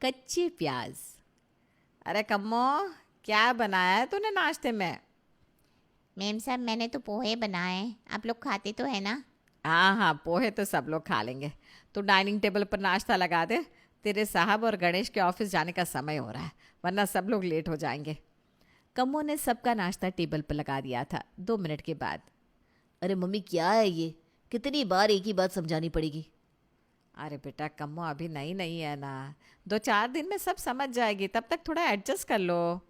कच्चे प्याज। अरे कम्मो, क्या बनाया है तूने नाश्ते में? मैम साहब मैंने तो पोहे बनाए हैं, आप लोग खाते तो है ना। हाँ हाँ, पोहे तो सब लोग खा लेंगे। तू डाइनिंग टेबल पर नाश्ता लगा दे। तेरे साहब और गणेश के ऑफिस जाने का समय हो रहा है, वरना सब लोग लेट हो जाएंगे। कम्मो ने सबका नाश्ता टेबल पर लगा दिया था 2 मिनट के बाद। अरे मम्मी क्या है ये? कितनी बार एक ही बात समझानी पड़ेगी? अरे बेटा, कम्मो अभी नई नहीं है ना, 2-4 दिन में सब समझ जाएगी, तब तक थोड़ा एडजस्ट कर लो।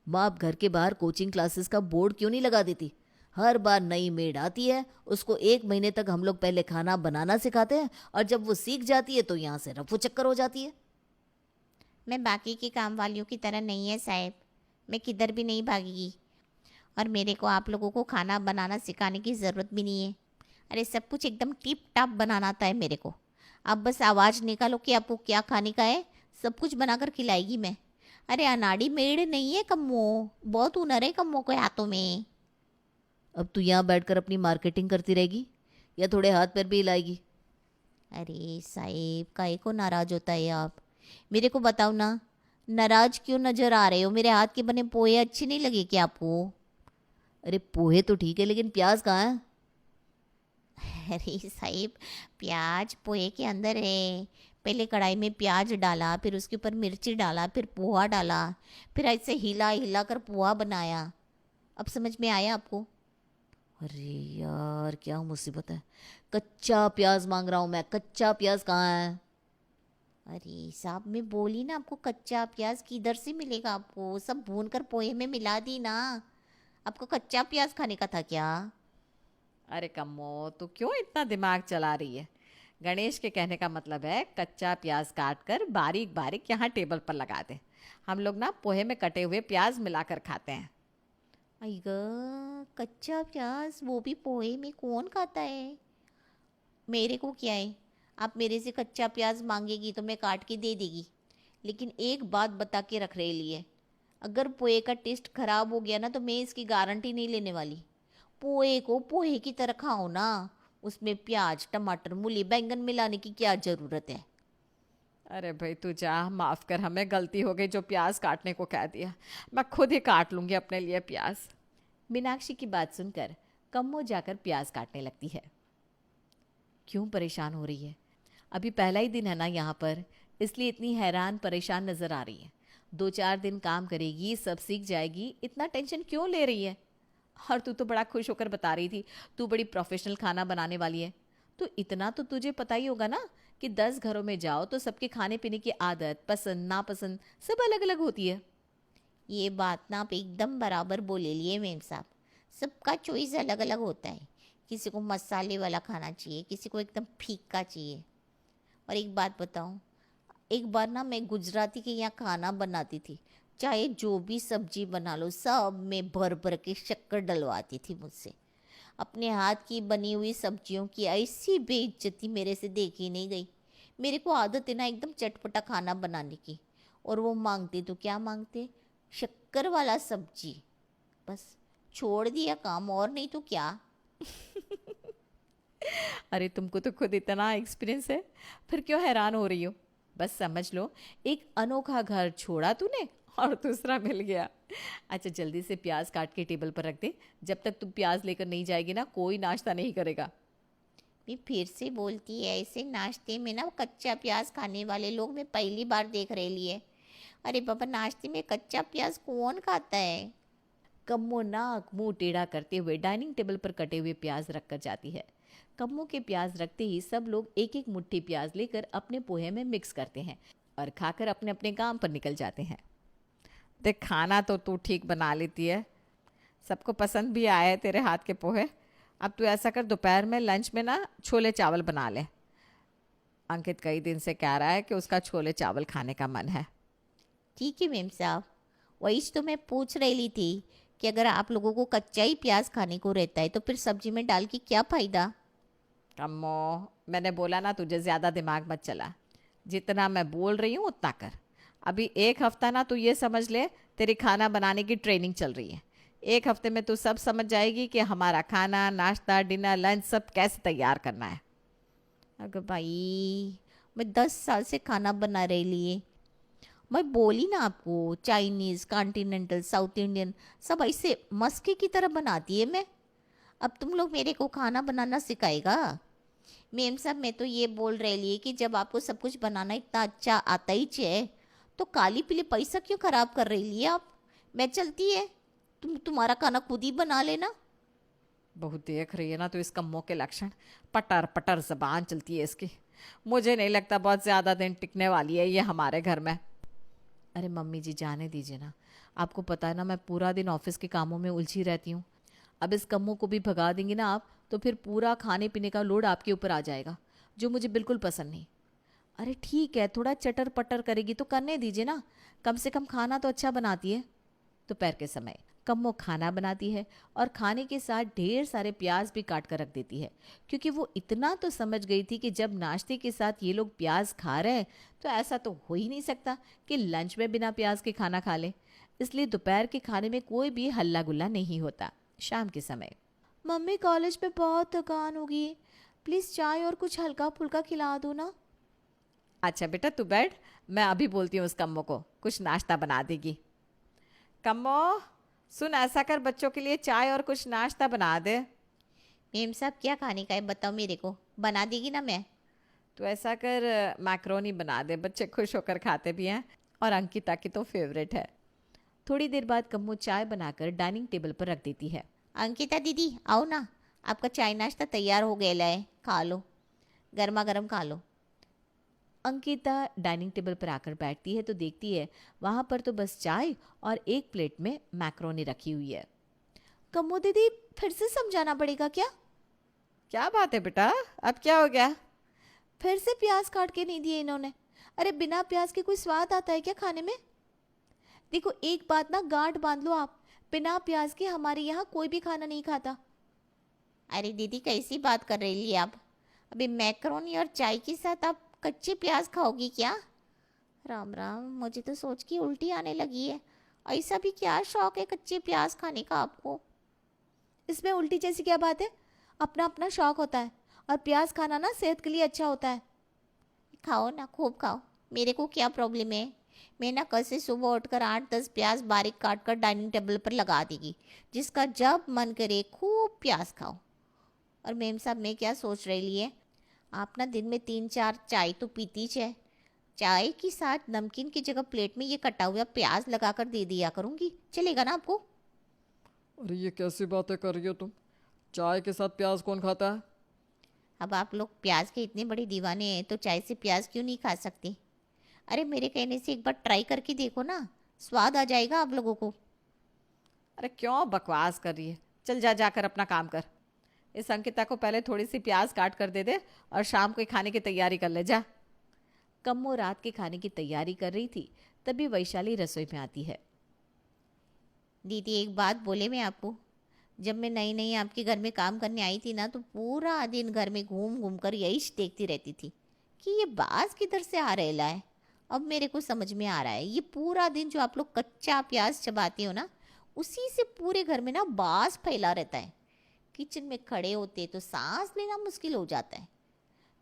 माँ आप घर के बाहर कोचिंग क्लासेस का बोर्ड क्यों नहीं लगा देती? हर बार नई मेड आती है, उसको 1 महीने तक हम लोग पहले खाना बनाना सिखाते हैं और जब वो सीख जाती है तो यहाँ से रफू चक्कर हो जाती है। मैं बाकी की काम वालियों की तरह नहीं है साहब, मैं किधर भी नहीं भागेगी। और मेरे को आप लोगों को खाना बनाना सिखाने की ज़रूरत भी नहीं है। अरे सब कुछ एकदम टिप टाप बनाना आता है मेरे को। आप बस आवाज़ निकालो कि आपको क्या खाने का है, सब कुछ बनाकर खिलाएगी मैं। अरे अनाड़ी मेड नहीं है कम्मो, बहुत हुनर है कम्मो के हाथों में। अब तू यहाँ बैठकर अपनी मार्केटिंग करती रहेगी या थोड़े हाथ पैर भी हिलाएगी? अरे साहेब काहे को नाराज होता है आप? मेरे को बताओ ना, नाराज क्यों नजर आ रहे हो? मेरे हाथ के बने पोहे अच्छे नहीं लगे क्या आपको? अरे पोहे तो ठीक है लेकिन प्याज कहाँ है? अरे साहिब, प्याज पोहे के अंदर है। पहले कढ़ाई में प्याज डाला, फिर उसके ऊपर मिर्ची डाला, फिर पोहा डाला, फिर ऐसे हिला हिला कर पोहा बनाया। अब समझ में आया आपको? अरे यार क्या मुसीबत है। कच्चा प्याज मांग रहा हूँ मैं, कच्चा प्याज कहाँ है? अरे साहब मैं बोली ना आपको, कच्चा प्याज किधर से मिलेगा आपको? सब भून कर पोहे में मिला दी ना। आपको कच्चा प्याज खाने का था क्या? अरे कम्मो, तू क्यों इतना दिमाग चला रही है? गणेश के कहने का मतलब है कच्चा प्याज काट कर बारीक बारीक यहाँ टेबल पर लगा दे। हम लोग ना पोहे में कटे हुए प्याज मिलाकर खाते हैं। आइगा, कच्चा प्याज वो भी पोहे में कौन खाता है? मेरे को क्या है, आप मेरे से कच्चा प्याज मांगेगी तो मैं काट के दे देगी। लेकिन एक बात बता के रख रहे लिए, अगर पोहे का टेस्ट खराब हो गया ना तो मैं इसकी गारंटी नहीं लेने वाली। पोहे को पोहे की तरह खाओ ना, उसमें प्याज टमाटर मूली बैंगन मिलाने की क्या ज़रूरत है? अरे भाई तू जा, माफ़ कर, हमें गलती हो गई जो प्याज काटने को कह दिया। मैं खुद ही काट लूँगी अपने लिए प्याज। मीनाक्षी की बात सुनकर कम्मो जाकर प्याज काटने लगती है। क्यों परेशान हो रही है? अभी पहला ही दिन है ना यहाँ पर, इसलिए इतनी हैरान परेशान नज़र आ रही है। 2-4 दिन काम करेगी, सब सीख जाएगी, इतना टेंशन क्यों ले रही है? और तू तो बड़ा खुश होकर बता रही थी तू बड़ी प्रोफेशनल खाना बनाने वाली है। तो इतना तो तुझे पता ही होगा ना कि 10 घरों में जाओ तो सबके खाने पीने की आदत, पसंद नापसंद सब अलग अलग होती है। ये बात ना आप एकदम बराबर बोले लिए मेम साहब। सबका चॉइस अलग अलग होता है। किसी को मसाले वाला खाना चाहिए, किसी को एकदम फीका चाहिए। और एक बात बताऊं, एक बार ना मैं गुजराती के यहाँ खाना बनाती थी। चाहे जो भी सब्जी बना लो सब में भर भर के शक्कर डलवाती थी मुझसे। अपने हाथ की बनी हुई सब्जियों की ऐसी बेइज्जती मेरे से देखी नहीं गई। मेरे को आदत है ना एकदम चटपटा खाना बनाने की। और वो मांगते तो क्या मांगते, शक्कर वाला सब्जी। बस छोड़ दिया काम, और नहीं तो क्या। अरे तुमको तो खुद इतना एक्सपीरियंस है, फिर क्यों हैरान हो रही हो? बस समझ लो, एक अनोखा घर छोड़ा तूने और दूसरा मिल गया। अच्छा जल्दी से प्याज काट के टेबल पर रख दे, जब तक तू प्याज लेकर नहीं जाएगी ना कोई नाश्ता नहीं करेगा। मैं फिर से बोलती है, ऐसे नाश्ते में ना कच्चा प्याज खाने वाले लोग मैं पहली बार देख रही लिए। अरे बाबा, नाश्ते में कच्चा प्याज कौन खाता है? कम्मो नाक मुंह टेढ़ा करते हुए डाइनिंग टेबल पर कटे हुए प्याज रखकर जाती है। कम्मो के प्याज रखते ही सब लोग एक एक मुट्ठी प्याज लेकर अपने पोहे में मिक्स करते हैं और खाकर अपने अपने काम पर निकल जाते हैं। देख, खाना तो तू ठीक बना लेती है, सबको पसंद भी आए तेरे हाथ के पोहे। अब तू ऐसा कर, दोपहर में लंच में ना छोले चावल बना ले। अंकित कई दिन से कह रहा है कि उसका छोले चावल खाने का मन है। ठीक है मेम साहब, वही तो मैं पूछ रही थी कि अगर आप लोगों को कच्चा ही प्याज खाने को रहता है तो फिर सब्जी में डाल के क्या फ़ायदा? कम्मो, मैंने बोला ना तुझे ज़्यादा दिमाग मत चला, जितना मैं बोल रही हूँ उतना कर। अभी 1 हफ्ता ना तू ये समझ ले, तेरी खाना बनाने की ट्रेनिंग चल रही है। 1 हफ्ते में तू सब समझ जाएगी कि हमारा खाना नाश्ता डिनर लंच सब कैसे तैयार करना है। अगर भाई, मैं 10 साल से खाना बना रही लिए, मैं बोली ना आपको, चाइनीज़, कॉन्टिनेंटल, साउथ इंडियन सब ऐसे मस्के की तरह बनाती है मैं। अब तुम लोग मेरे को खाना बनाना सिखाएगा? मेम साहब, मैं तो ये बोल रही है कि जब आपको सब कुछ बनाना इतना अच्छा आता ही है तो काली पीली पैसा क्यों खराब कर रही है आप? मैं चलती है, तुम्हारा खाना खुद ही बना लेना। बहुत देख रही है ना तो इसका मुंह के लक्षण, पटर पटर जबान चलती है इसकी। मुझे नहीं लगता बहुत ज़्यादा दिन टिकने वाली है ये हमारे घर में। अरे मम्मी जी जाने दीजिए ना, आपको पता है ना मैं पूरा दिन ऑफिस के कामों में उलझी रहती हूँ। अब इस कम्मों को भी भगा देंगी ना आप तो फिर पूरा खाने पीने का लोड आपके ऊपर आ जाएगा, जो मुझे बिल्कुल पसंद नहीं। अरे ठीक है, थोड़ा चटर पटर करेगी तो करने दीजिए ना, कम से कम खाना तो अच्छा बनाती है। दोपहर के समय कम्मो खाना बनाती है और खाने के साथ ढेर सारे प्याज भी काट कर रख देती है, क्योंकि वो इतना तो समझ गई थी कि जब नाश्ते के साथ ये लोग प्याज खा रहे हैं तो ऐसा तो हो ही नहीं सकता कि लंच में बिना प्याज के खाना खा ले। इसलिए दोपहर के खाने में कोई भी हल्ला गुल्ला नहीं होता। शाम के समय मम्मी कॉलेज में बहुत थकान होगी, प्लीज़ चाय और कुछ हल्का फुल्का खिला दो ना। अच्छा बेटा तू बैठ, मैं अभी बोलती हूँ उस कम्मो को, कुछ नाश्ता बना देगी। कम्मो सुन, ऐसा कर बच्चों के लिए चाय और कुछ नाश्ता बना दे। मेम साहब, क्या खाने का है बताओ मेरे को, बना देगी ना मैं। तो ऐसा कर मैक्रोनी बना दे, बच्चे खुश होकर खाते भी हैं और अंकिता की तो फेवरेट है। थोड़ी देर बाद कम्मो चाय बनाकर डाइनिंग टेबल पर रख देती है। अंकिता दीदी आओ ना, आपका चाय नाश्ता तैयार हो गया है, खा लो, गर्मा गर्म खा लो। अंकिता डाइनिंग टेबल पर आकर बैठती है तो देखती है वहां पर तो बस चाय और एक प्लेट में मैक्रोनी रखी हुई है। कम्मो दीदी फिर से समझाना पड़ेगा क्या? क्या बात है बेटा, अब क्या हो गया? फिर से प्याज काट के नहीं दिए इन्होंने। अरे बिना प्याज के कोई स्वाद आता है क्या खाने में? देखो एक बात ना गांठ बांध लो आप, बिना प्याज के हमारे यहाँ कोई भी खाना नहीं खाता। अरे दीदी कैसी बात कर रही है आप? अभी मैक्रोनी और चाय के साथ आप कच्चे प्याज खाओगी क्या? राम राम, मुझे तो सोच के उल्टी आने लगी है। ऐसा भी क्या शौक है कच्चे प्याज खाने का आपको? इसमें उल्टी जैसी क्या बात है? अपना अपना शौक होता है और प्याज खाना ना सेहत के लिए अच्छा होता है। खाओ ना, खूब खाओ, मेरे को क्या प्रॉब्लम है? मैं ना कल से सुबह उठकर 8-10 प्याज बारीक काट कर डाइनिंग टेबल पर लगा देगी, जिसका जब मन करे खूब प्याज खाओ। और मेम साहब, मैं क्या सोच रही है, आप ना दिन में 3-4 चाय तो पीती है, चाय के साथ नमकीन की जगह प्लेट में ये कटा हुआ प्याज लगा कर दे दिया करूँगी, चलेगा ना आपको? अरे ये कैसी बातें कर रही हो तुम? चाय के साथ प्याज कौन खाता है? अब आप लोग प्याज के इतने बड़े दीवाने हैं तो चाय से प्याज क्यों नहीं खा सकते? अरे मेरे कहने से एक बार ट्राई करके देखो ना, स्वाद आ जाएगा आप लोगों को। अरे क्यों बकवास कर रही है, चल जा जाकर अपना काम कर। इस अंकिता को पहले थोड़ी सी प्याज काट कर दे दे और शाम को खाने की तैयारी कर ले जा। कम्मो रात के खाने की तैयारी कर रही थी, तभी वैशाली रसोई में आती है। दीदी एक बात बोले मैं आपको, जब मैं नई नई आपके घर में काम करने आई थी ना तो पूरा दिन घर में घूम घूम कर यही देखती रहती थी कि ये बाज किधर से आ रहेला है। अब मेरे को समझ में आ रहा है, ये पूरा दिन जो आप लोग कच्चा प्याज चबाते हो ना, उसी से पूरे घर में ना बास फैला रहता है। किचन में खड़े होते तो सांस लेना मुश्किल हो जाता है।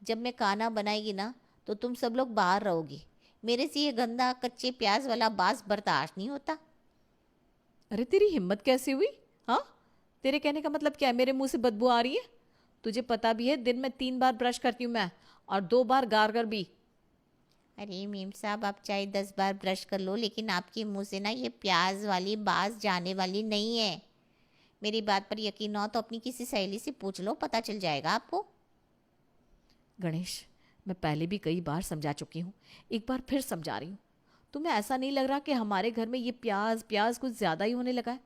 जब मैं खाना बनाएगी ना तो तुम सब लोग बाहर रहोगी, मेरे से ये गंदा कच्चे प्याज वाला बास बर्दाश्त नहीं होता। अरे तेरी हिम्मत कैसे हुई? हाँ, तेरे कहने का मतलब क्या है? मेरे मुंह से बदबू आ रही है? तुझे पता भी है दिन में 3 बार ब्रश करती हूँ मैं, और 2 बार गार्गल भी। अरे मीम साहब, आप चाहे 10 बार ब्रश कर लो लेकिन आपके मुंह से ना ये प्याज वाली बास जाने वाली नहीं है। मेरी बात पर यकीन हो तो अपनी किसी सहेली से पूछ लो, पता चल जाएगा आपको। गणेश, मैं पहले भी कई बार समझा चुकी हूँ, एक बार फिर समझा रही हूँ। तुम्हें ऐसा नहीं लग रहा कि हमारे घर में ये प्याज प्याज कुछ ज़्यादा ही होने लगा है?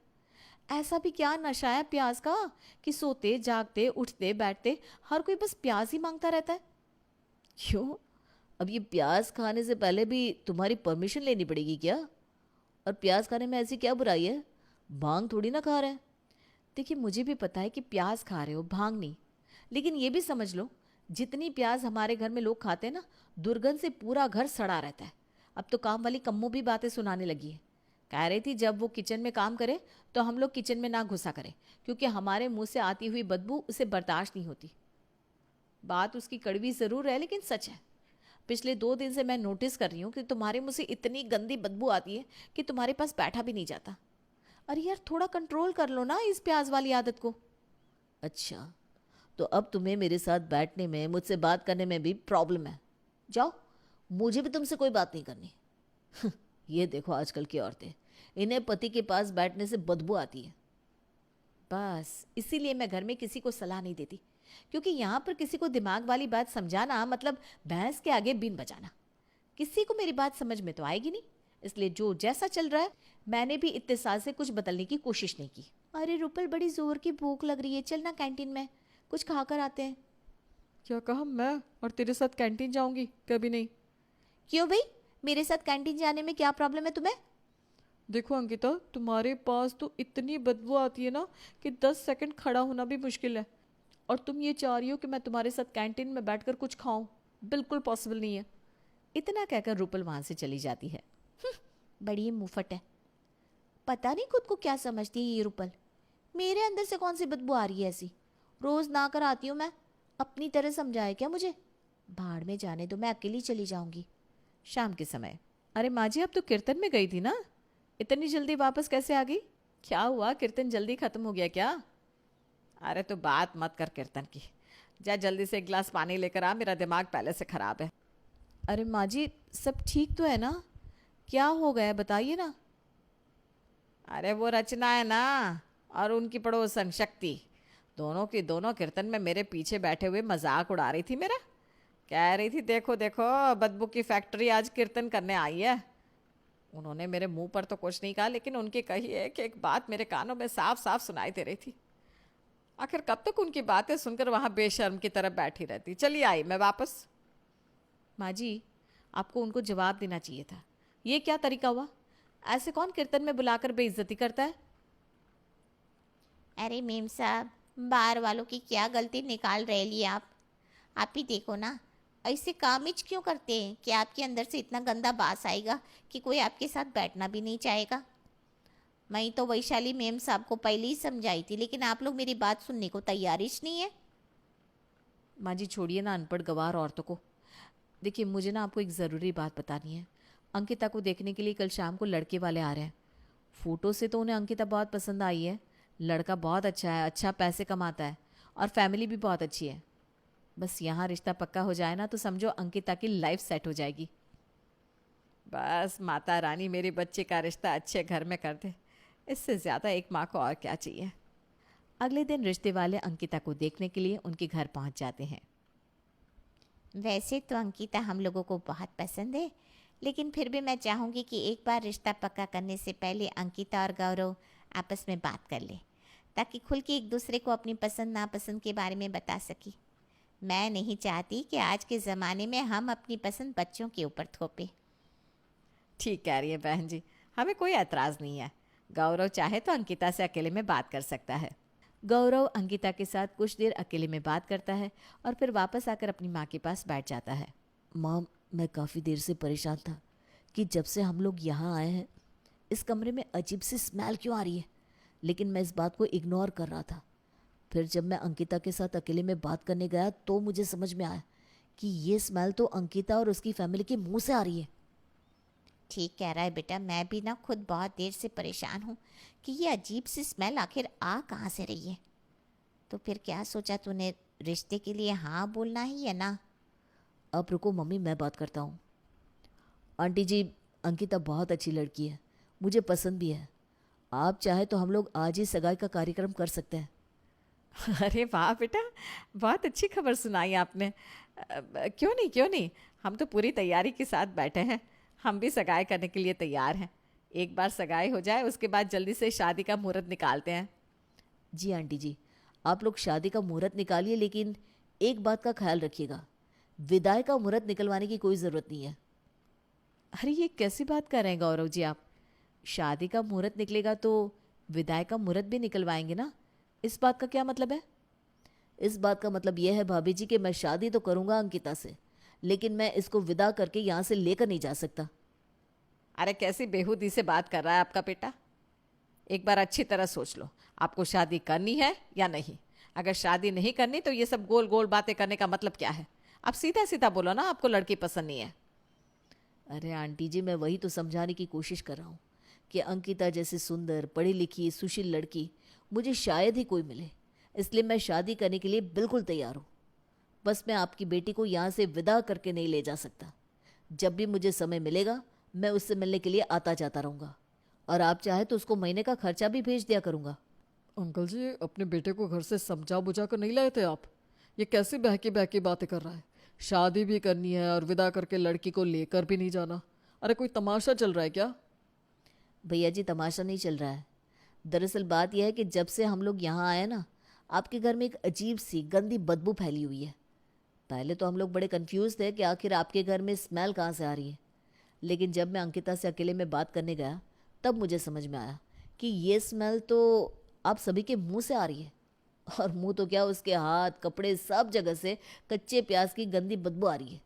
ऐसा भी क्या नशा है प्याज का कि सोते जागते उठते बैठते हर कोई बस प्याज ही मांगता रहता है? क्यों? अब ये प्याज खाने से पहले भी तुम्हारी परमिशन लेनी पड़ेगी क्या? और प्याज खाने में ऐसी क्या बुराई है? भांग थोड़ी ना खा रहे हैं। देखिए मुझे भी पता है कि प्याज खा रहे हो, भांग नहीं, लेकिन ये भी समझ लो जितनी प्याज हमारे घर में लोग खाते हैं ना, दुर्गंध से पूरा घर सड़ा रहता है। अब तो काम वाली कम्मो भी बातें सुनाने लगी है, कह रही थी जब वो किचन में काम करे तो हम लोग किचन में ना घुसा करें, क्योंकि हमारे मुंह से आती हुई बदबू उसे बर्दाश्त नहीं होती। बात उसकी कड़वी ज़रूर है लेकिन सच है। पिछले 2 दिन से मैं नोटिस कर रही हूँ कि तुम्हारे मुंह से इतनी गंदी बदबू आती है कि तुम्हारे पास बैठा भी नहीं जाता। अरे यार, थोड़ा कंट्रोल कर लो ना इस प्याज वाली आदत को। अच्छा, तो अब तुम्हें मेरे साथ बैठने में, मुझसे बात करने में भी प्रॉब्लम है। जाओ, मुझे भी तुमसे कोई बात नहीं करनी। ये देखो आजकल की औरतें, इन्हें पति के पास बैठने से बदबू आती है। बस इसीलिए मैं घर में किसी को सलाह नहीं देती, क्योंकि यहाँ पर किसी को दिमाग वाली बात समझाना मतलब भैंस के आगे बीन बजाना। किसी को मेरी बात समझ में तो आएगी नहीं, इसलिए जो जैसा चल रहा है मैंने भी इतने साल से कुछ बदलने की कोशिश नहीं की। अरे रुपल, बड़ी जोर की भूख लग रही है, चल ना कैंटीन में कुछ खा कर आते हैं। क्या कहा? मैं और तेरे साथ कैंटीन जाऊंगी? कभी नहीं। क्यों भाई, मेरे साथ कैंटीन जाने में क्या प्रॉब्लम है तुम्हें? देखो अंकिता, तुम्हारे पास तो इतनी बदबू आती है ना कि 10 सेकंड खड़ा होना भी मुश्किल है, और तुम ये चाह रही हो कि मैं तुम्हारे साथ कैंटीन में बैठकर कुछ खाऊं? बिल्कुल पॉसिबल नहीं है। इतना कहकर रूपल वहां से चली जाती है। बड़ी ये मुफट है, पता नहीं खुद को क्या समझती है ये रुपल। मेरे अंदर से कौन सी बदबू आ रही है ऐसी? रोज ना कर आती हूँ मैं, अपनी तरह समझाए क्या मुझे? भाड़ में जाने दो, मैं अकेली चली जाऊंगी। शाम के समय, अरे माँ जी, अब तो कीर्तन में गई थी ना, इतनी जल्दी वापस कैसे आ गई? क्या हुआ, कीर्तन जल्दी खत्म हो गया क्या? अरे तो बात मत कर कीर्तन की, जा जल्दी से एक गिलास पानी लेकर आ, मेरा दिमाग पहले से खराब है। अरे माँ जी, सब ठीक तो है ना? क्या हो गया बताइए ना। अरे वो रचना है ना, और उनकी पड़ोसन शक्ति, दोनों की दोनों कीर्तन में मेरे पीछे बैठे हुए मजाक उड़ा रही थी मेरा। कह रही थी देखो देखो, बदबू की फैक्ट्री आज कीर्तन करने आई है। उन्होंने मेरे मुंह पर तो कुछ नहीं कहा, लेकिन उनकी कही एक एक बात मेरे कानों में साफ साफ सुनाई दे रही थी। आखिर कब तक उनकी बातें सुनकर वहां बेशर्म की तरफ बैठी रहती। चलिए आई मैं वापस। माँ जी, आपको उनको जवाब देना चाहिए था। ये क्या तरीका हुआ? ऐसे कौन कीर्तन में बुलाकर बेइज्जती करता है? अरे मेम साहब, बाहर वालों की क्या गलती निकाल रहे लिए आप ही देखो ना, ऐसे कामिज क्यों करते हैं कि आपके अंदर से इतना गंदा बास आएगा कि कोई आपके साथ बैठना भी नहीं चाहेगा। मैं तो वैशाली मेम साहब को पहले ही समझाई थी, लेकिन आप लोग मेरी बात सुनने को तैयार ही नहीं है। माँ जी छोड़िए ना अनपढ़ गवार औरतों को। देखिए, मुझे ना आपको एक ज़रूरी बात बतानी है। अंकिता को देखने के लिए कल शाम को लड़के वाले आ रहे हैं। फ़ोटो से तो उन्हें अंकिता बहुत पसंद आई है। लड़का बहुत अच्छा है, अच्छा पैसे कमाता है, और फैमिली भी बहुत अच्छी है। बस यहाँ रिश्ता पक्का हो जाए ना तो समझो अंकिता की लाइफ सेट हो जाएगी। बस माता रानी मेरे बच्चे का रिश्ता अच्छे घर में कर दे, इससे ज़्यादा एक माँ को और क्या चाहिए। अगले दिन रिश्ते वाले अंकिता को देखने के लिए उनके घर पहुँच जाते हैं। वैसे तो अंकिता हम लोगों को बहुत पसंद है, लेकिन फिर भी मैं चाहूँगी कि एक बार रिश्ता पक्का करने से पहले अंकिता और गौरव आपस में बात कर ले, ताकि खुल के एक दूसरे को अपनी पसंद नापसंद के बारे में बता सके। मैं नहीं चाहती कि आज के ज़माने में हम अपनी पसंद बच्चों के ऊपर थोपे। ठीक कह रही है बहन जी, हमें कोई एतराज़ नहीं है। गौरव चाहे तो अंकिता से अकेले में बात कर सकता है। गौरव अंकिता के साथ कुछ देर अकेले में बात करता है और फिर वापस आकर अपनी माँ के पास बैठ जाता है। माँ, मैं काफ़ी देर से परेशान था कि जब से हम लोग यहाँ आए हैं इस कमरे में अजीब सी स्मेल क्यों आ रही है, लेकिन मैं इस बात को इग्नोर कर रहा था। फिर जब मैं अंकिता के साथ अकेले में बात करने गया तो मुझे समझ में आया कि ये स्मेल तो अंकिता और उसकी फैमिली के मुंह से आ रही है। ठीक कह रहा है बेटा, मैं भी ना खुद बहुत देर से परेशान हूँ कि ये अजीब सी स्मेल आखिर आ कहाँ से रही है। तो फिर क्या सोचा तूने, रिश्ते के लिए हाँ बोलना ही है ना? अब रुको मम्मी, मैं बात करता हूँ। आंटी जी, अंकिता बहुत अच्छी लड़की है, मुझे पसंद भी है। आप चाहे तो हम लोग आज ही सगाई का कार्यक्रम कर सकते हैं। अरे वाह बेटा, बहुत अच्छी खबर सुनाई आपने। क्यों नहीं क्यों नहीं, हम तो पूरी तैयारी के साथ बैठे हैं। हम भी सगाई करने के लिए तैयार हैं। एक बार सगाई हो जाए उसके बाद जल्दी से शादी का मुहूर्त निकालते हैं। जी आंटी जी, आप लोग शादी का मुहूर्त निकालिए, लेकिन एक बात का ख्याल रखिएगा, विदाई का मुहूर्त निकलवाने की कोई ज़रूरत नहीं है। अरे ये कैसी बात कर रहे हैं गौरव जी आप? शादी का मुहूर्त निकलेगा तो विदाई का मुहूर्त भी निकलवाएंगे ना? इस बात का क्या मतलब है? इस बात का मतलब यह है भाभी जी कि मैं शादी तो करूंगा अंकिता से, लेकिन मैं इसको विदा करके यहाँ से लेकर नहीं जा सकता। अरे कैसी बेहूदी से बात कर रहा है आपका बेटा? एक बार अच्छी तरह सोच लो, आपको शादी करनी है या नहीं। अगर शादी नहीं करनी तो ये सब गोल गोल बातें करने का मतलब क्या है? आप सीधा सीधा बोलो ना आपको लड़की पसंद नहीं है। अरे आंटी जी, मैं वही तो समझाने की कोशिश कर रहा हूँ कि अंकिता जैसी सुंदर पढ़ी लिखी सुशील लड़की मुझे शायद ही कोई मिले, इसलिए मैं शादी करने के लिए बिल्कुल तैयार हूँ। बस मैं आपकी बेटी को यहाँ से विदा करके नहीं ले जा सकता। जब भी मुझे समय मिलेगा मैं उससे मिलने के लिए आता जाता रहूँगा, और आप चाहे तो उसको महीने का खर्चा भी भेज दिया करूँगा। अंकल जी, अपने बेटे को घर से समझा बुझा कर नहीं लाए थे आप? ये कैसे बहकी बातें कर रहा है? शादी भी करनी है और विदा करके लड़की को लेकर भी नहीं जाना। अरे कोई तमाशा चल रहा है क्या? भैया जी, तमाशा नहीं चल रहा है। दरअसल बात यह है कि जब से हम लोग यहाँ आए ना, आपके घर में एक अजीब सी गंदी बदबू फैली हुई है। पहले तो हम लोग बड़े कंफ्यूज थे कि आखिर आपके घर में स्मेल कहाँ से आ रही है, लेकिन जब मैं अंकिता से अकेले में बात करने गया तब मुझे समझ में आया कि ये स्मेल तो आप सभी के मुंह से आ रही है। और मुंह तो क्या, उसके हाथ कपड़े सब जगह से कच्चे प्याज की गंदी बदबू आ रही है।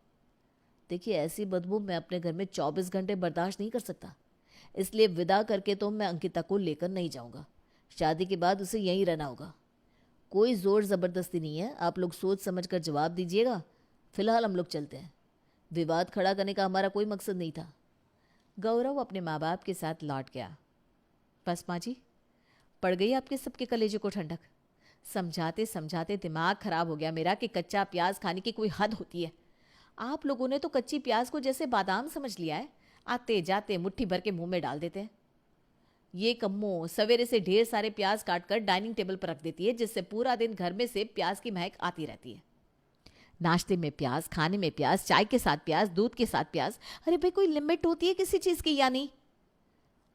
देखिए, ऐसी बदबू मैं अपने घर में 24 घंटे बर्दाश्त नहीं कर सकता, इसलिए विदा करके तो मैं अंकिता को लेकर नहीं जाऊंगा। शादी के बाद उसे यहीं रहना होगा। कोई ज़ोर ज़बरदस्ती नहीं है, आप लोग सोच समझ कर जवाब दीजिएगा। फिलहाल हम लोग चलते हैं। विवाद खड़ा करने का हमारा कोई मकसद नहीं था। गौरव अपने माँ बाप के साथ लौट गया। बस माँ जी, पड़ गई आपके सबके कलेजे को ठंडक। समझाते समझाते दिमाग खराब हो गया मेरा कि कच्चा प्याज खाने की कोई हद होती है। आप लोगों ने तो कच्ची प्याज को जैसे बादाम समझ लिया है, आते जाते मुट्ठी भर के मुंह में डाल देते हैं। ये कम्मो सवेरे से ढेर सारे प्याज काट कर डाइनिंग टेबल पर रख देती है, जिससे पूरा दिन घर में से प्याज की महक आती रहती है। नाश्ते में प्याज, खाने में प्याज, चाय के साथ प्याज, दूध के साथ प्याज। अरे भाई, कोई लिमिट होती है किसी चीज़ की या नहीं?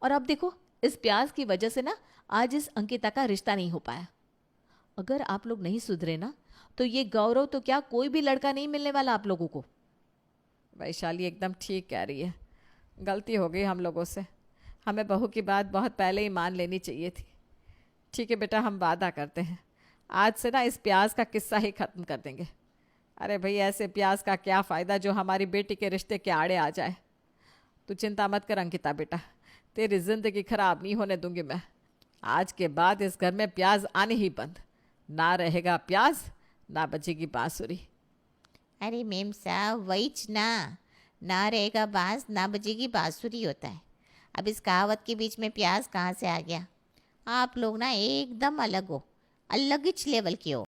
और अब देखो, इस प्याज की वजह से ना आज इस अंकिता का रिश्ता नहीं हो पाया। अगर आप लोग नहीं सुधरे ना तो ये गौरव तो क्या, कोई भी लड़का नहीं मिलने वाला आप लोगों को। वैशाली एकदम ठीक कह रही है। गलती हो गई हम लोगों से। हमें बहू की बात बहुत पहले ही मान लेनी चाहिए थी। ठीक है बेटा, हम वादा करते हैं आज से ना इस प्याज का किस्सा ही ख़त्म कर देंगे। अरे भाई, ऐसे प्याज का क्या फ़ायदा जो हमारी बेटी के रिश्ते के आड़े आ जाए। तू चिंता मत कर अंकिता बेटा, तेरी ज़िंदगी ख़राब नहीं होने दूंगी मैं। आज के बाद इस घर में प्याज आने ही बंद। ना रहेगा प्याज, ना बचेगी बांसुरी। अरे मेम साहब, वहीच ना रहेगा बांस ना बजेगी बांसुरी होता है। अब इस कहावत के बीच में प्याज कहाँ से आ गया? आप लोग ना एकदम अलग हो, अलग ही लेवल के हो।